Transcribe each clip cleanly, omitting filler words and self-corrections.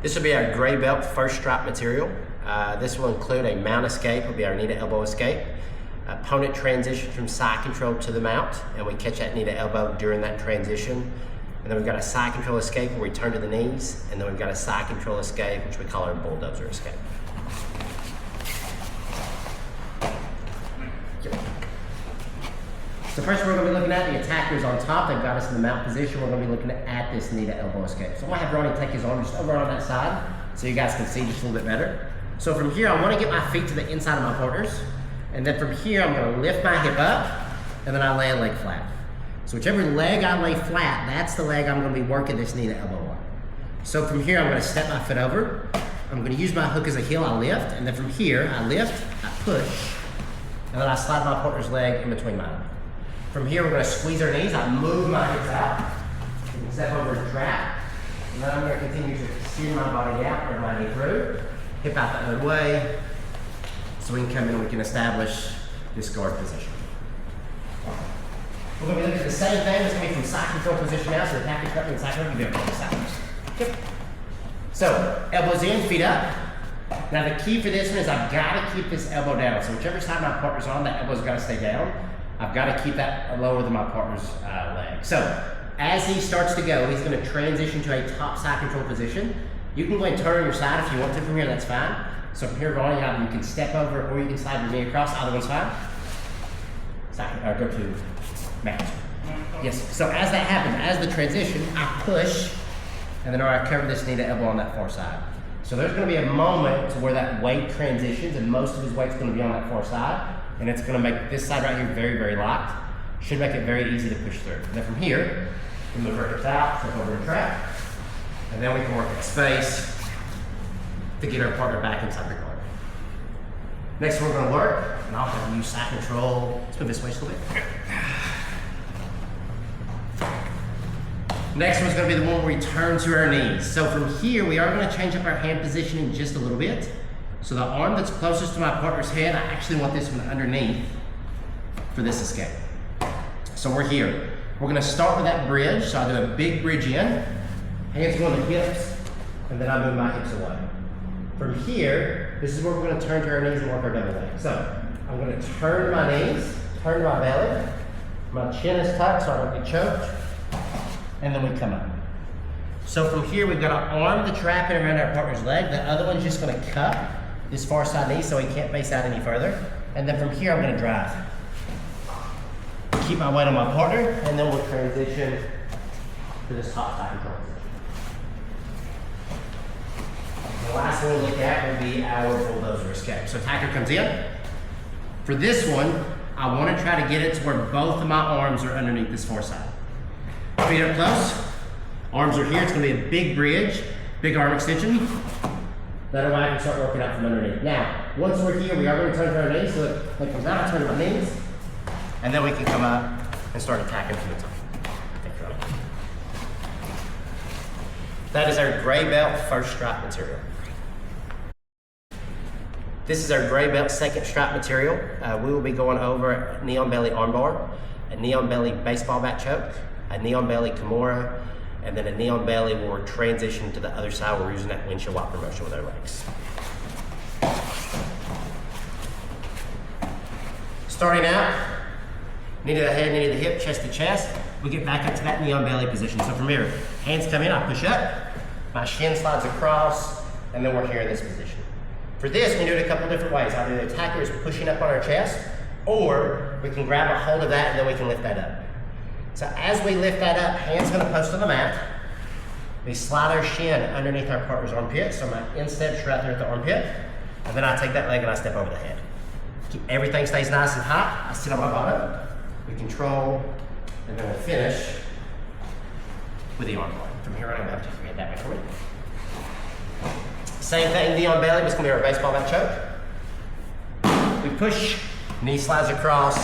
This will be our gray belt first stripe material. This will include a mount escape, will be our knee to elbow escape. Opponent transition from side control to the mount, and we catch that knee to elbow during that transition. And then we've got a side control escape where we turn to the knees, and then we've got a side control escape, which we call our bulldozer escape. So first we're going to be looking at the attackers on top. They've got us in the mount position. We're going to be looking at this knee to elbow escape. So I'm going to have Ronnie take his arm just over on that side so you guys can see just a little bit better. So from here, I want to get my feet to the inside of my partners. And then from here, I'm going to lift my hip up, and then I lay a leg flat. So whichever leg I lay flat, that's the leg I'm going to be working this knee to elbow on. So from here, I'm going to step my foot over. I'm going to use my hook as a heel. I lift, and then from here, I lift, I push, and then I slide my partner's leg in between mine. From here, we're going to squeeze our knees. I move my hips out. You can step over and trap. And then I'm going to continue to steer my body out, bring my knee through, hip out the other way, so we can come in and we can establish this guard position. We're going to be looking at the same thing. It's going to be from side control position now, so the attack is coming inside control, you do it from the side. Yep. So, elbows in, feet up. Now the key for this one is I've got to keep this elbow down. So whichever side my partner's on, that elbow's got to stay down. I've got to keep that lower than my partner's leg. So as he starts to go, he's going to transition to a top side control position. You can go and turn on your side if you want to from here, that's fine. So from here on, you can step over or you can slide your knee across, either one's fine. Side, go to mount. Yes, so as that happens, as the transition, I push, and then I cover this knee to elbow on that far side. So there's going to be a moment to where that weight transitions, and most of his weight's going to be on that far side, and it's going to make this side right here very, very locked. Should make it very easy to push through. And then from here, we move our hips out, flip over and trap, and then we can work at space to get our partner back inside the guard. Next we're going to work, and I'll have to use side control. Let's move this way just a little bit. Next one's going to be the one where we turn to our knees. So from here, we are going to change up our hand positioning just a little bit. So the arm that's closest to my partner's head, I actually want this one underneath for this escape. So we're here. We're going to start with that bridge. So I do a big bridge in, hands go on the hips, and then I move my hips away. From here, this is where we're going to turn to our knees and work our double leg. So I'm going to turn to my knees, turn to my belly. My chin is tucked so I don't get choked. And then we come up. So from here, we've got our arm that's wrapping around our partner's leg. The other one's just going to cup this far side knee so he can't face out any further. And then from here, I'm going to drive. Keep my weight on my partner, and then we'll transition to this top side control position. The last one we'll look at will be our bulldozer escape. So attacker comes in. For this one, I want to try to get it to where both of my arms are underneath this far side. Feet up close, arms are here. It's going to be a big bridge, big arm extension. That way I can start working out from underneath. Now, once we're here, we are going to turn to our knees. So it comes out, I turn to my knees, and then we can come up and start attacking from the top. That is our gray belt first stripe material. This is our gray belt second stripe material. We will be going over knee on belly armbar, a knee on belly baseball bat choke, a knee on belly Kimura, and then a knee on belly where we're transitioning to the other side. We're using that windshield wiper motion with our legs. Starting out, knee to the head, knee to the hip, chest to chest. We get back up to that knee on belly position. So from here, hands come in, I push up, my shin slides across, and then we're here in this position. For this, we can do it a couple different ways. Either the attacker is pushing up on our chest, or we can grab a hold of that and then we can lift that up. So as we lift that up, hands gonna post on the mat. We slide our shin underneath our partner's armpit, so my instep's right there at the armpit, and then I take that leg and I step over the head. Everything stays nice and hot. I sit on my bottom, we control, and then we'll finish with the arm bar. From here on, I'm gonna have to forget that before me. Same thing, knee on belly, but it's gonna be our baseball bat choke. We push, knee slides across,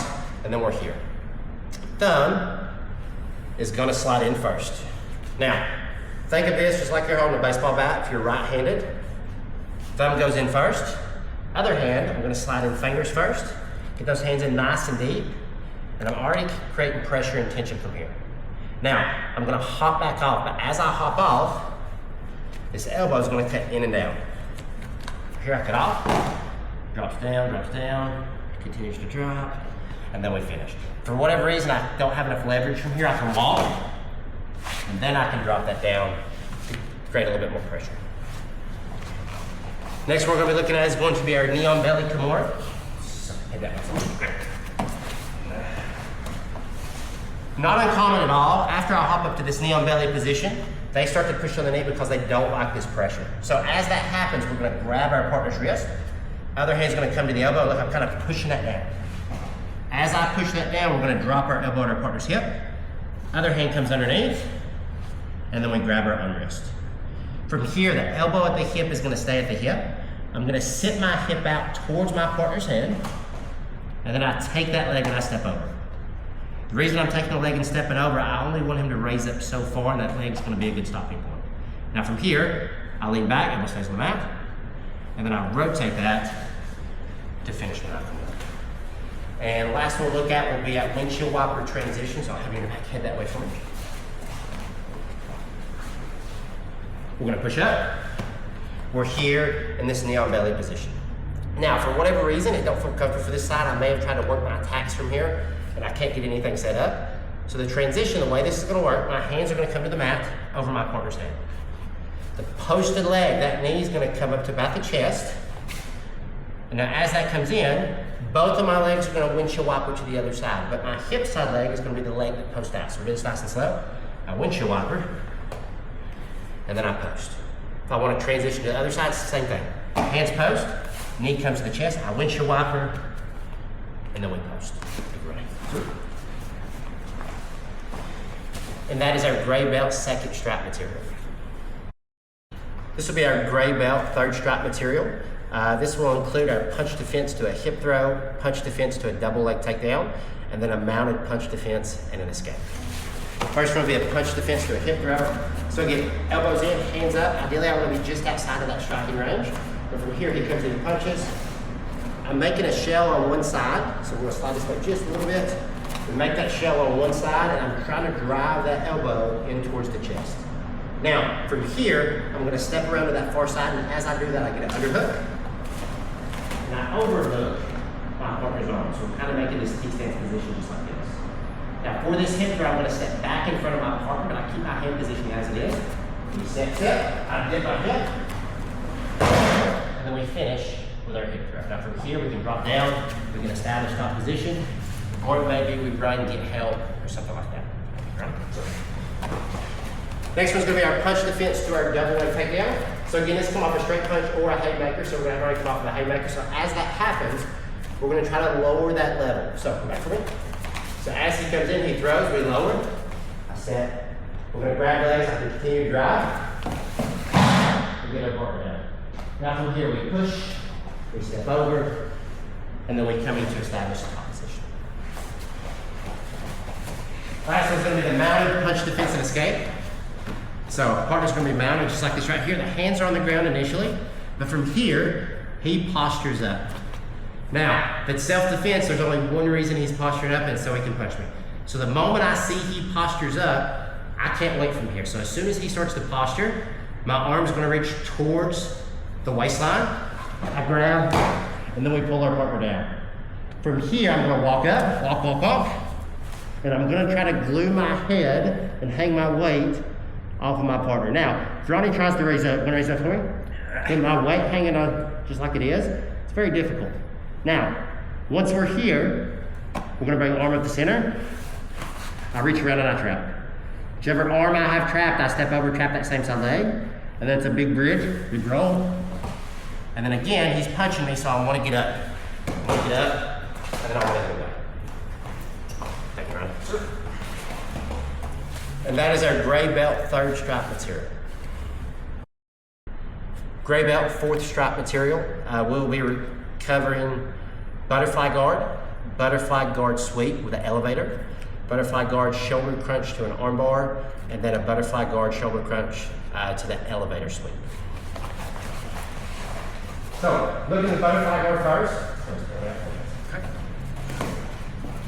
and then we're here. Thumb is gonna slide in first. Now, think of this just like you're holding a baseball bat. If you're right-handed, thumb goes in first. Other hand, I'm gonna slide in fingers first. Get those hands in nice and deep. And I'm already creating pressure and tension from here. Now, I'm gonna hop back off, but as I hop off, this elbow is going to cut in and down. Here I cut off, drops down, continues to drop, and then we finish. For whatever reason, I don't have enough leverage from here. I can walk, and then I can drop that down to create a little bit more pressure. Next we're going to be looking at is going to be our knee on belly Kimura. Not uncommon at all. After I hop up to this knee on belly position, they start to push on the knee because they don't like this pressure. So as that happens, we're going to grab our partner's wrist. Other hand's going to come to the elbow. Look, I'm kind of pushing that down. As I push that down, we're going to drop our elbow at our partner's hip. Other hand comes underneath, and then we grab our own wrist. From here, the elbow at the hip is going to stay at the hip. I'm going to sit my hip out towards my partner's head, and then I take that leg and I step over. The reason I'm taking the leg and stepping over, I only want him to raise up so far, and that leg's going to be a good stopping point. Now from here, I lean back, elbow stays on the mat, and then I rotate that to finish what I come up. And last one we'll look at will be at windshield wiper transition, so I'll have you in your back head that way for me. We're going to push up. We're here in this knee on belly position. Now, for whatever reason, it don't feel comfortable for this side. I may have tried to work my attacks from here, and I can't get anything set up. So the transition, the way this is going to work, my hands are going to come to the mat over my partner's head. The posted leg, that knee is going to come up to about the chest. And now as that comes in, both of my legs are going to windshield wiper to the other side, but my hip side leg is going to be the leg that posts out. So this nice and slow. I windshield wiper, and then I post. If I want to transition to the other side, it's the same thing. Hands post, knee comes to the chest, I windshield wiper, and then we post. And that is our gray belt second strap material. This will be our gray belt third strap material. This will include our punch defense to a hip throw, punch defense to a double leg takedown, and then a mounted punch defense and an escape. First one will be a punch defense to a hip throw. So get elbows in, hands up. Ideally, I want to be just outside of that striking range. But from here, he comes in and punches. I'm making a shell on one side, so we're going to slide this way just a little bit. We make that shell on one side, and I'm trying to drive that elbow in towards the chest. Now, from here, I'm going to step around to that far side, and as I do that, I get an underhook. And I overhook my partner's arm. So we're kind of making this T-stance position just like this. Now, for this hip throw, I'm going to step back in front of my partner, but I keep my hand position as it is. He steps up, I dip my hip, and then we finish with our hip throw. Now, from here, we can drop down, we can establish top position, or maybe we run, get help, or something like that. Right? Next one's going to be our punch defense to our double leg takedown. So again, this come off a straight punch or a haymaker, so we're going to already come off of a haymaker. So as that happens, we're going to try to lower that level. So come back for me. So as he comes in, he throws, we lower. I step. We're going to grab legs, I can continue to drive. We get our partner down. Now from here, we push, we step over, and then we come in to establish the top position. Last one's going to be the mounted punch defense and escape. So partner's going to be mounted just like this right here. The hands are on the ground initially, but from here, he postures up. Now, if it's self-defense, there's only one reason he's posturing up, and so he can punch me. So the moment I see he postures up, I can't wait from here. So as soon as he starts to posture, my arm's going to reach towards the waistline. I grab, and then we pull our partner down. From here, I'm going to walk up, walk, and I'm going to try to glue my head and hang my weight off of my partner. Now, if Ronnie tries to raise up, raise up for me? With my weight hanging on just like it is, it's very difficult. Now, once we're here, we're going to bring the arm up the center. I reach around and I trap. Whichever arm I have trapped, I step over, trap that same side leg. And then it's a big bridge, big roll. And then again, he's punching me, so I want to get up. I want to get up, and then I want to get away. Thank you, Ron. Sure. And that is our gray belt third stripe material. Gray belt fourth stripe material. We'll be covering butterfly guard sweep with an elevator, butterfly guard shoulder crunch to an armbar, and then a butterfly guard shoulder crunch to the elevator sweep. So, looking at the butterfly guard first. Okay.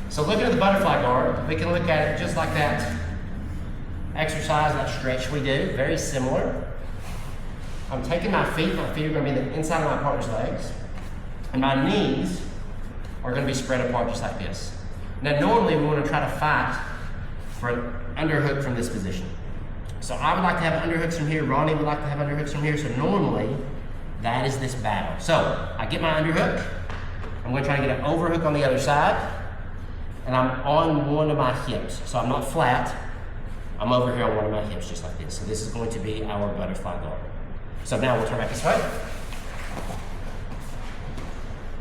So looking at the butterfly guard, we can look at it just like that exercise, that stretch we do, very similar. I'm taking my feet are gonna be the inside of my partner's legs, and my knees are gonna be spread apart just like this. Now normally we wanna try to fight for an underhook from this position. So I would like to have underhooks from here, Ronnie would like to have underhooks from here, so normally that is this battle. So I get my underhook, I'm gonna try to get an overhook on the other side, and I'm on one of my hips. So I'm not flat, I'm over here on one of my hips just like this. So this is going to be our butterfly guard. So now we'll turn back this way.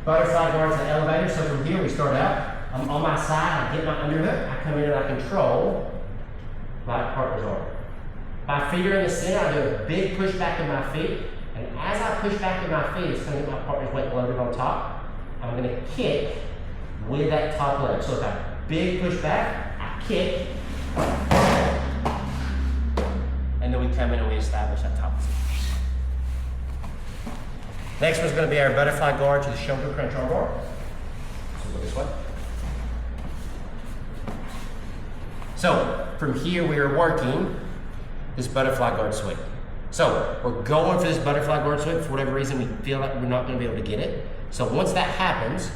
Butterfly guard to the elevator. So from here we start out. I'm on my side, I get my underhook, I come in and I control my partner's arm. My feet are in the center, I do a big push back in my feet, and as I push back in my feet, it's going to get my partner's weight loaded on top. I'm going to kick with that top leg. So if I big push back, I kick, and then we come in and we establish that top position. Next one's going to be our butterfly guard to the shoulder crunch arm bar. So go this way. So from here we are working this butterfly guard sweep. So we're going for this butterfly guard sweep. For whatever reason we feel like we're not going to be able to get it. So once that happens,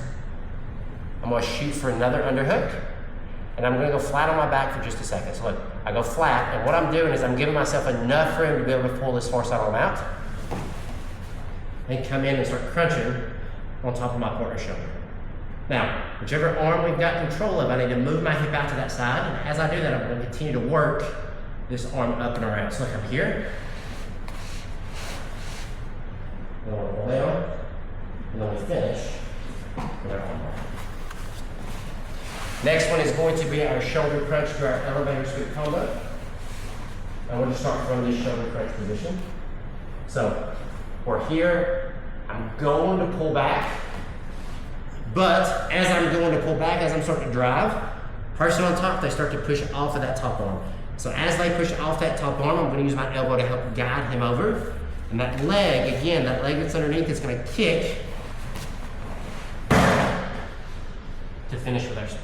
I'm going to shoot for another underhook, and I'm going to go flat on my back for just a second. So look, I go flat, and what I'm doing is I'm giving myself enough room to be able to pull this far side arm out and come in and start crunching on top of my partner's shoulder. Now, whichever arm we've got control of, I need to move my hip out to that side, and as I do that, I'm going to continue to work this arm up and around. So look, I'm here, then we'll roll down, and then we finish with our arm bar. Next one is going to be our shoulder crunch to our elevator sweep combo. And we'll just start from this shoulder crunch position. So we're here, I'm going to pull back, but as I'm going to pull back, as I'm starting to drive, person on top, they start to push off of that top arm. So as they push off that top arm, I'm going to use my elbow to help guide him over. And that leg, again, that leg that's underneath is going to kick to finish with our sweep.